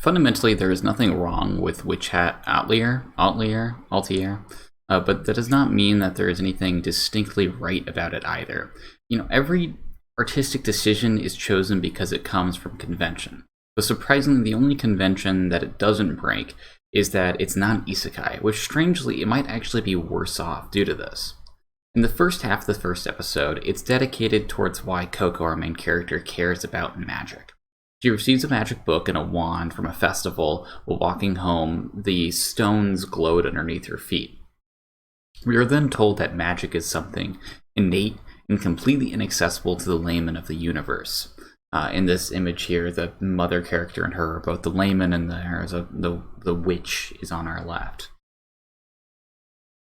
Fundamentally, there is nothing wrong with Witch Hat Atelier, but that does not mean that there is anything distinctly right about it either. Every artistic decision is chosen because it comes from convention. But surprisingly, the only convention that it doesn't break is that it's not an isekai, which strangely, it might actually be worse off due to this. In the first half of the first episode, it's dedicated towards why Coco, our main character, cares about magic. She receives a magic book and a wand from a festival while walking home. The stones glowed underneath her feet. We are then told that magic is something innate and completely inaccessible to the layman of the universe. In this image here, the mother character and her are both the layman, and the witch is on our left.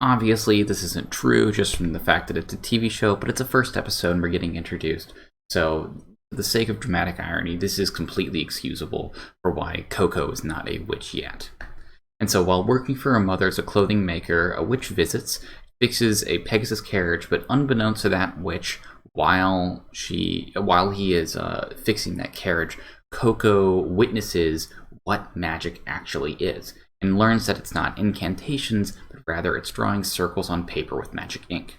Obviously, this isn't true just from the fact that it's a TV show, but it's a first episode and we're getting introduced. So, for the sake of dramatic irony, this is completely excusable for why Coco is not a witch yet. And so, while working for her mother as a clothing maker, a witch visits, fixes a Pegasus carriage, but unbeknownst to that witch, while he is fixing that carriage, Coco witnesses what magic actually is, and learns that it's not incantations, but rather it's drawing circles on paper with magic ink.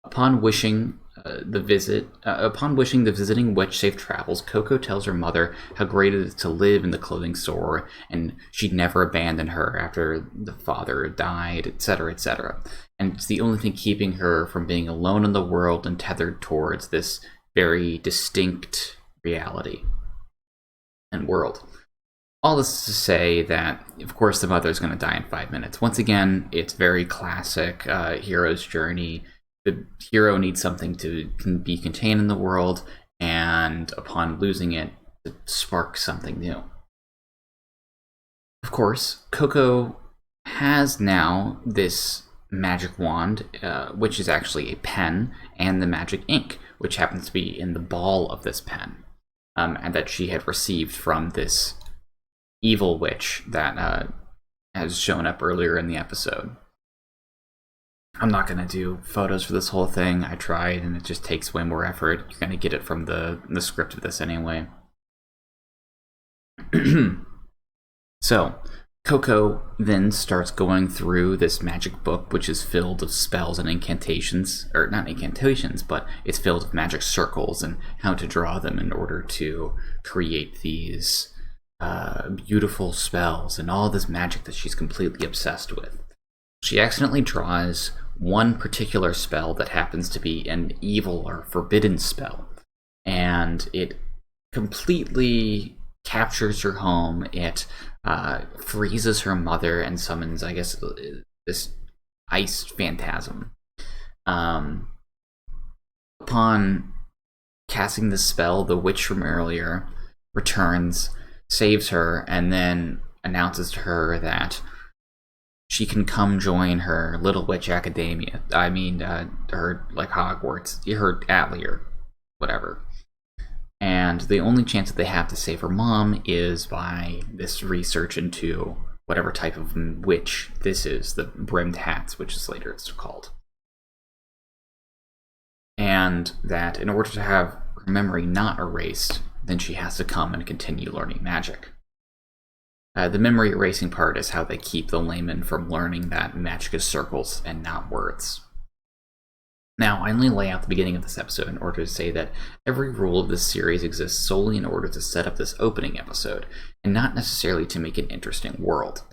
Upon wishing the visiting witch safe travels, Coco tells her mother how great it is to live in the clothing store, and she'd never abandon her after the father died, etc., etc. And it's the only thing keeping her from being alone in the world and tethered towards this very distinct reality and world. All this to say that, of course, the mother is going to die in 5 minutes. Once again, it's very classic hero's journey. The hero needs something to be contained in the world, and upon losing it, to spark something new. Of course, Coco has now this magic wand, which is actually a pen, and the magic ink, which happens to be in the ball of this pen, and that she had received from this evil witch that has shown up earlier in the episode. I'm not going to do photos for this whole thing. I tried, and it just takes way more effort. You're going to get it from the script of this anyway. So, Coco then starts going through this magic book, which is filled with spells and incantations, or not incantations, but it's filled with magic circles and how to draw them in order to create these beautiful spells and all this magic that she's completely obsessed with. She accidentally draws one particular spell that happens to be an evil or forbidden spell, and it completely captures her home. It freezes her mother and summons, I guess, this ice phantasm. Upon casting the spell, the witch from earlier returns, saves her, and then announces to her that she can come join her Little Witch Academia. I mean, her, like, Hogwarts, her Atelier, whatever. And the only chance that they have to save her mom is by this research into whatever type of witch this is, the brimmed hats, which is later it's called. And that in order to have her memory not erased, then she has to come and continue learning magic. The memory erasing part is how they keep the layman from learning that magic is circles and not words. Now, I only lay out the beginning of this episode in order to say that every rule of this series exists solely in order to set up this opening episode, and not necessarily to make an interesting world.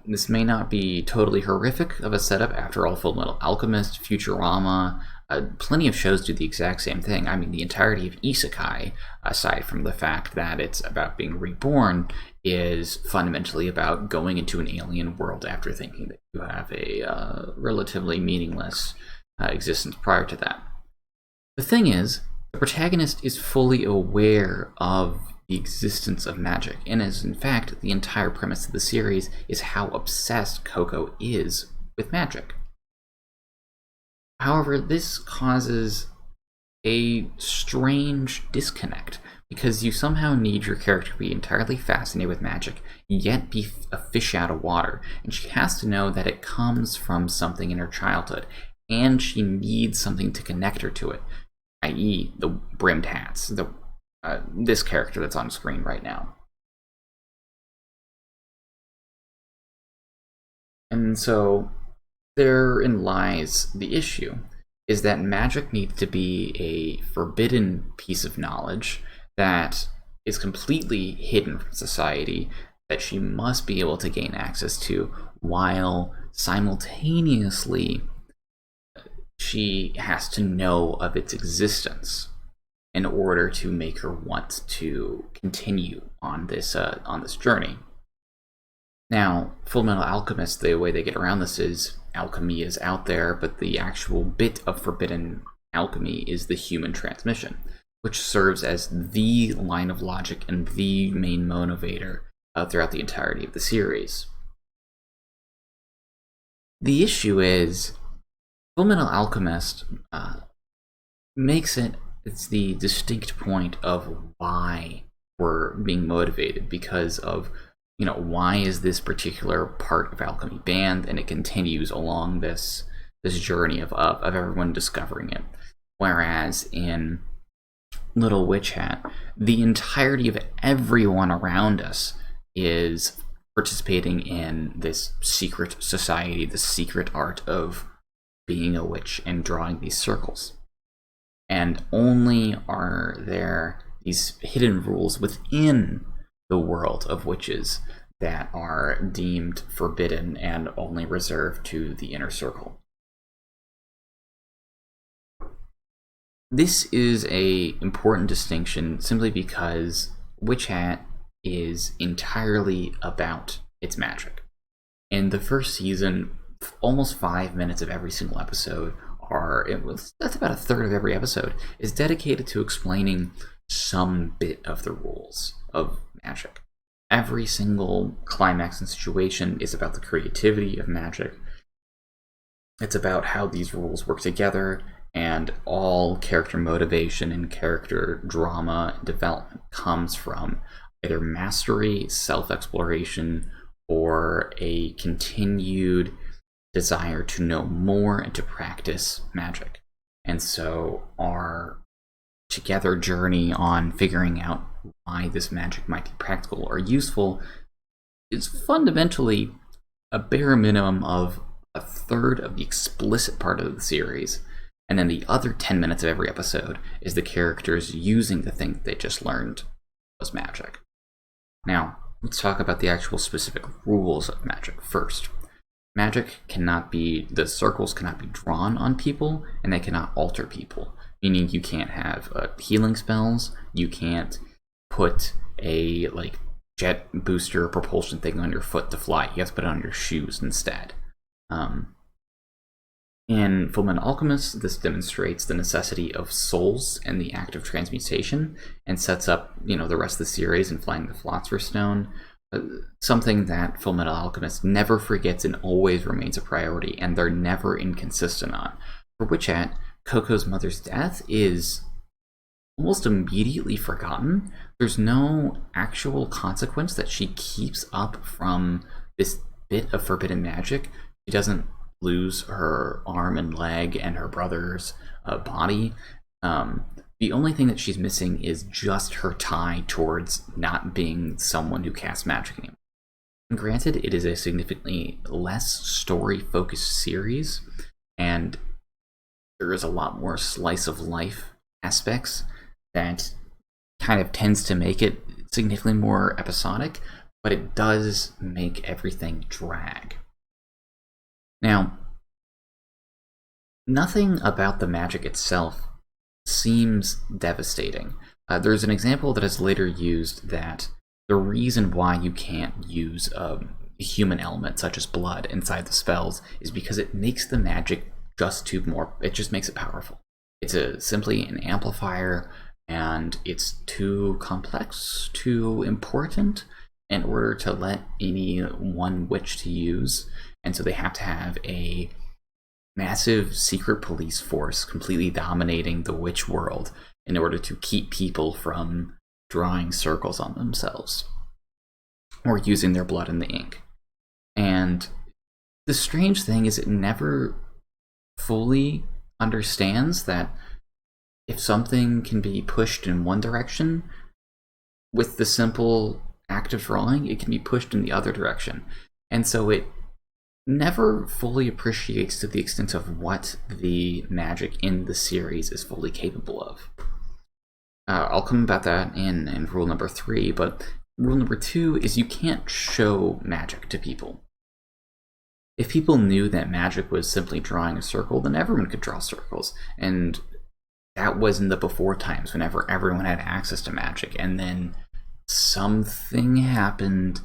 This may not be totally horrific of a setup. After all, Fullmetal Alchemist, Futurama, plenty of shows do the exact same thing. I mean, the entirety of Isekai, aside from the fact that it's about being reborn, is fundamentally about going into an alien world after thinking that you have a relatively meaningless existence prior to that. The thing is, the protagonist is fully aware of the existence of magic, and is in fact the entire premise of the series is how obsessed Coco is with magic. However, this causes a strange disconnect, because you somehow need your character to be entirely fascinated with magic, yet be a fish out of water, and she has to know that it comes from something in her childhood, and she needs something to connect her to it, i.e. the brimmed hats, this character that's on screen right now. And so therein lies the issue, is that magic needs to be a forbidden piece of knowledge that is completely hidden from society, that she must be able to gain access to, while simultaneously she has to know of its existence in order to make her want to continue on this journey. Now, Fullmetal Alchemist, the way they get around this is alchemy is out there, but the actual bit of forbidden alchemy is the human transmission, which serves as the line of logic and the main motivator throughout the entirety of the series. The issue is, Fullmetal Alchemist makes it's the distinct point of why we're being motivated, because of, why is this particular part of alchemy banned, and it continues along this journey of everyone discovering it. Whereas in Little Witch Hat, the entirety of everyone around us is participating in this secret society, the secret art of being a witch and drawing these circles. And only are there these hidden rules within the world of witches that are deemed forbidden and only reserved to the inner circle. This is an important distinction simply because Witch Hat is entirely about its magic. In the first season, almost 5 minutes of every single episode that's about a third of every episode, is dedicated to explaining some bit of the rules of magic. Every single climax and situation is about the creativity of magic. It's about how these rules work together, and all character motivation and character drama and development comes from either mastery, self-exploration, or a continued desire to know more and to practice magic. And so our together journey on figuring out why this magic might be practical or useful is fundamentally a bare minimum of a third of the explicit part of the series, and then the other 10 minutes of every episode is the characters using the thing they just learned was magic. Now, let's talk about the actual specific rules of magic first. Magic the circles cannot be drawn on people, and they cannot alter people. Meaning you can't have healing spells, you can't put a jet booster propulsion thing on your foot to fly. You have to put it on your shoes instead. In Fullmetal Alchemist, this demonstrates the necessity of souls and the act of transmutation, and sets up the rest of the series in flying the Philosopher's Stone. Something that Fullmetal Alchemist never forgets and always remains a priority, and they're never inconsistent on. For Witch Hat, Coco's mother's death is almost immediately forgotten. There's no actual consequence that she keeps up from this bit of forbidden magic. She doesn't lose her arm and leg and her brother's body. The only thing that she's missing is just her tie towards not being someone who casts magic anymore. And granted, it is a significantly less story-focused series, and there is a lot more slice-of-life aspects that kind of tends to make it significantly more episodic, but it does make everything drag. Now, nothing about the magic itself seems devastating. There's an example that is later used that the reason why you can't use a human element such as blood inside the spells is because it makes the magic it just makes it powerful. It's simply an amplifier, and it's too complex, too important in order to let any one witch to use, and so they have to have a massive secret police force completely dominating the witch world in order to keep people from drawing circles on themselves or using their blood in the ink. And the strange thing is it never fully understands that if something can be pushed in one direction with the simple act of drawing, it can be pushed in the other direction. And so it never fully appreciates to the extent of what the magic in the series is fully capable of. I'll come about that in rule number 3, but rule number 2 is you can't show magic to people. If people knew that magic was simply drawing a circle, then everyone could draw circles. And that was in the before times, whenever everyone had access to magic. And then something happened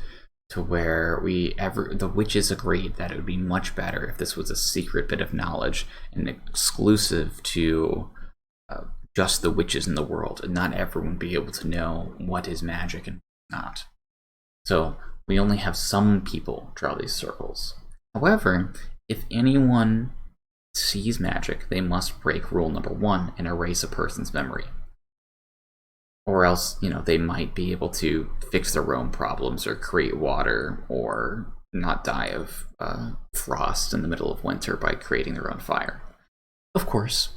to where the witches agreed that it would be much better if this was a secret bit of knowledge and exclusive to just the witches in the world, and not everyone be able to know what is magic and not. So we only have some people draw these circles. However, if anyone sees magic, they must break rule number 1 and erase a person's memory. Or else, they might be able to fix their own problems or create water or not die of frost in the middle of winter by creating their own fire. Of course,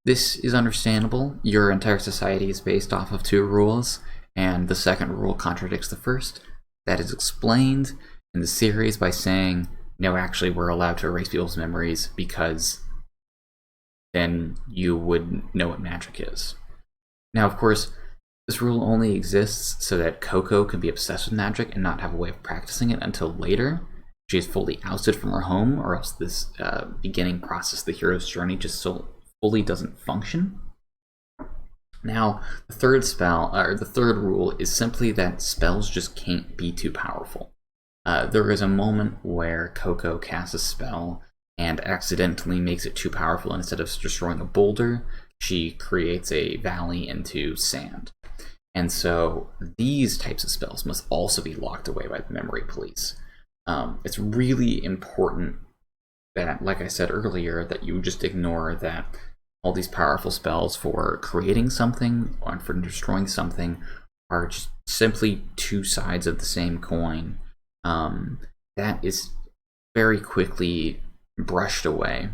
this is understandable. Your entire society is based off of 2 rules, and the second rule contradicts the first. That is explained in the series by saying, no, actually, we're allowed to erase people's memories because then you would know what magic is. Now, of course, this rule only exists so that Coco can be obsessed with magic and not have a way of practicing it until later. She is fully ousted from her home, or else this beginning process, the hero's journey, just so fully doesn't function. Now, the third rule is simply that spells just can't be too powerful. There is a moment where Coco casts a spell and accidentally makes it too powerful. Instead of destroying a boulder, she creates a valley into sand. And so these types of spells must also be locked away by the memory police. It's really important that, like I said earlier, that you just ignore that all these powerful spells for creating something or for destroying something are just simply 2 sides of the same coin. That is very quickly brushed away.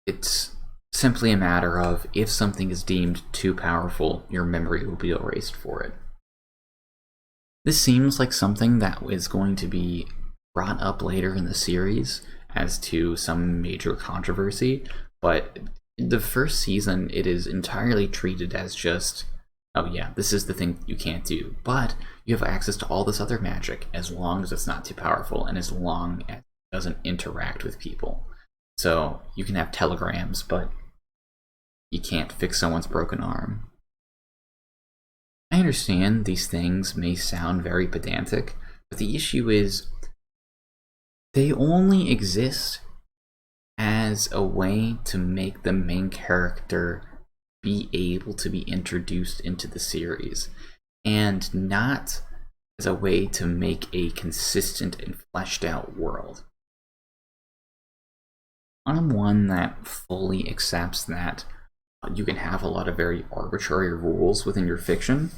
It's simply a matter of, if something is deemed too powerful, your memory will be erased for it. This seems like something that is going to be brought up later in the series as to some major controversy, but in the first season it is entirely treated as just, oh yeah, this is the thing you can't do, but you have access to all this other magic as long as it's not too powerful and as long as it doesn't interact with people. So you can have telegrams, but you can't fix someone's broken arm. I understand these things may sound very pedantic, but the issue is they only exist as a way to make the main character be able to be introduced into the series, and not as a way to make a consistent and fleshed out world. I'm one that fully accepts that you can have a lot of very arbitrary rules within your fiction.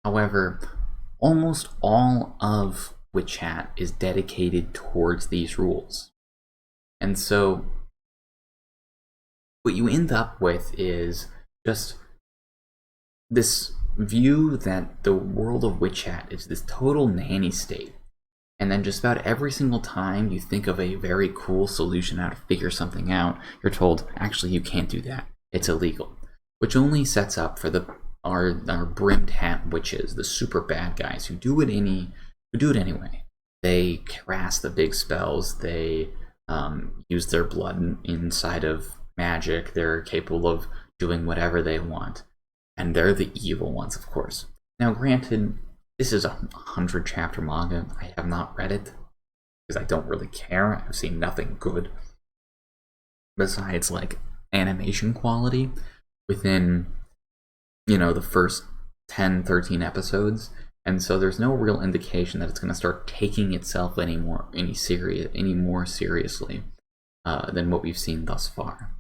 However, almost all of Witch Hat is dedicated towards these rules. And so what you end up with is just this view that the world of Witch Hat is this total nanny state. And then just about every single time you think of a very cool solution how to figure something out, you're told, actually, you can't do that. It's illegal. Which only sets up for our brimmed hat witches, the super bad guys who do it anyway. They cast the big spells. They use their blood inside of magic. They're capable of doing whatever they want. And they're the evil ones, of course. Now, granted, this is a 100-chapter manga. I have not read it because I don't really care. I've seen nothing good besides animation quality within the first 10, 13 episodes, and so there's no real indication that it's going to start taking itself any more seriously than what we've seen thus far.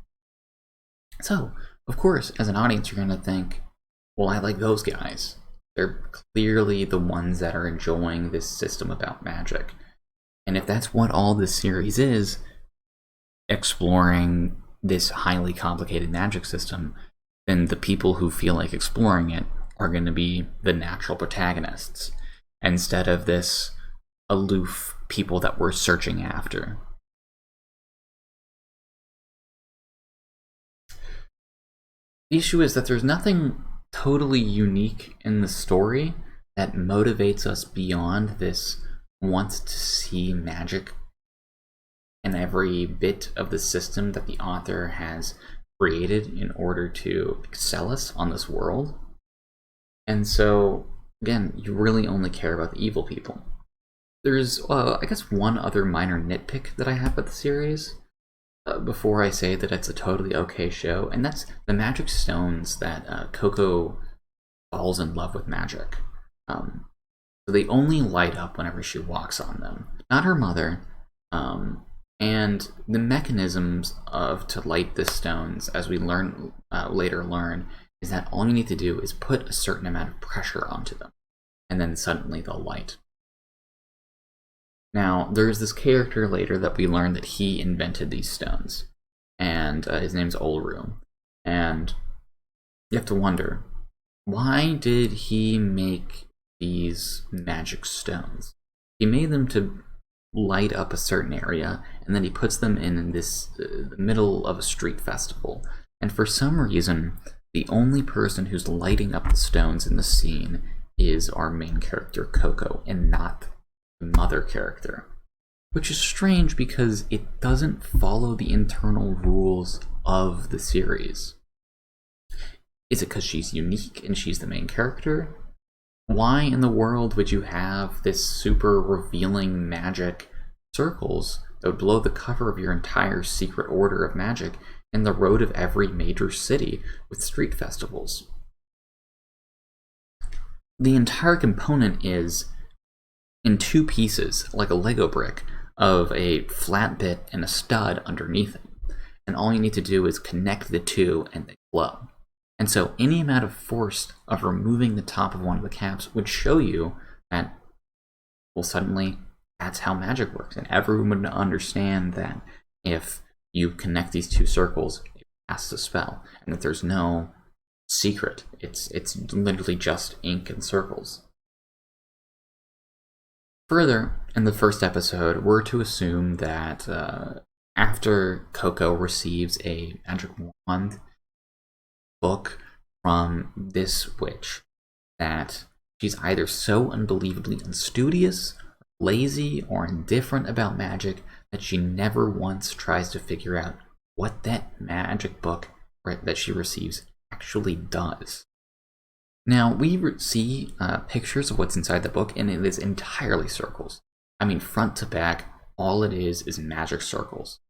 So, of course, as an audience, you're going to think, well, I like those guys. They're clearly the ones that are enjoying this system about magic. And if that's what all this series is, exploring this highly complicated magic system, then the people who feel like exploring it are going to be the natural protagonists, instead of this aloof people that we're searching after. The issue is that there's nothing totally unique in the story that motivates us beyond this want to see magic in every bit of the system that the author has created in order to excel us on this world. And so, again, you really only care about the evil people. There's, I guess, one other minor nitpick that I have with the series before I say that it's a totally okay show, and that's the magic stones that Coco falls in love with magic. So they only light up whenever she walks on them, not her mother. And the mechanisms to light the stones, as we later learn, is that all you need to do is put a certain amount of pressure onto them, and then suddenly they'll light. Now, there's this character later that we learn that he invented these stones, and his name's Ulru. And you have to wonder, why did he make these magic stones? He made them to light up a certain area, and then he puts them in this the middle of a street festival. And for some reason, the only person who's lighting up the stones in the scene is our main character, Coco, and not the mother character. Which is strange because it doesn't follow the internal rules of the series. Is it because she's unique and she's the main character? Why in the world would you have this super revealing magic circles that would blow the cover of your entire secret order of magic in the road of every major city with street festivals? The entire component is in two pieces, like a Lego brick, of a flat bit and a stud underneath it. And all you need to do is connect the two and they glow. And so any amount of force of removing the top of one of the caps would show you that, well, suddenly that's how magic works. And everyone would understand that if you connect these two circles, it casts a spell. And that there's no secret. It's literally just ink and circles. Further, in the first episode, we're to assume that after Coco receives a magic wand book from this witch, that she's either so unbelievably unstudious, lazy, or indifferent about magic that she never once tries to figure out what that magic book that she receives actually does. Now, we see pictures of what's inside the book, and it is entirely circles. I mean, front to back, all it is magic circles.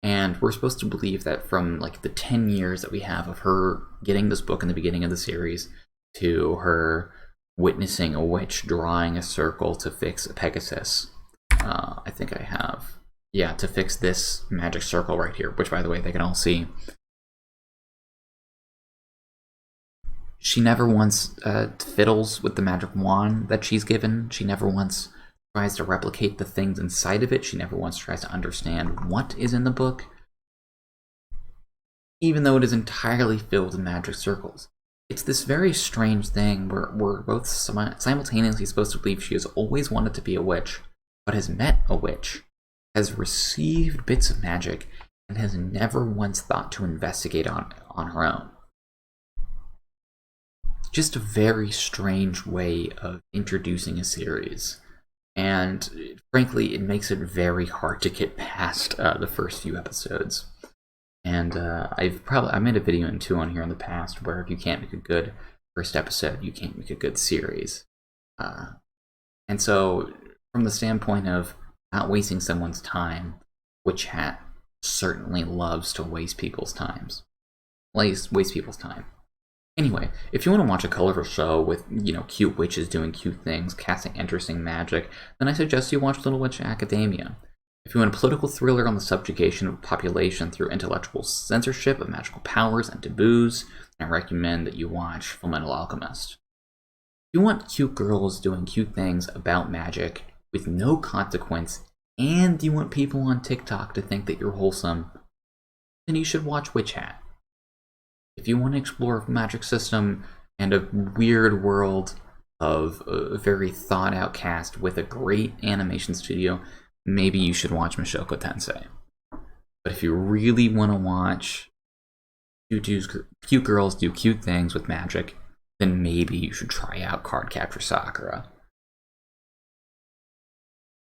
And we're supposed to believe that from like the 10 years that we have of her getting this book in the beginning of the series to her witnessing a witch drawing a circle to fix a Pegasus. I think I have. Yeah, to fix this magic circle right here, which, by the way, they can all see. She never once fiddles with the magic wand that she's given. She never once tries to replicate the things inside of it. She never once tries to understand what is in the book, even though it is entirely filled with magic circles. It's this very strange thing where we're both simultaneously supposed to believe she has always wanted to be a witch, but has met a witch, has received bits of magic, and has never once thought to investigate on her own. Just a very strange way of introducing a series. And frankly, it makes it very hard to get past the first few episodes. And I made a video in 2 on here in the past where if you can't make a good first episode, you can't make a good series. And so, from the standpoint of not wasting someone's time, Witch Hat certainly loves to waste people's time. Anyway, if you want to watch a colorful show with, cute witches doing cute things, casting interesting magic, then I suggest you watch Little Witch Academia. If you want a political thriller on the subjugation of a population through intellectual censorship of magical powers and taboos, I recommend that you watch Fullmetal Alchemist. If you want cute girls doing cute things about magic with no consequence, and you want people on TikTok to think that you're wholesome, then you should watch Witch Hat. If you want to explore a magic system and a weird world of a very thought out cast with a great animation studio, maybe you should watch Mushoku Tensei. But if you really want to watch cute girls do cute things with magic, then maybe you should try out Cardcaptor Sakura.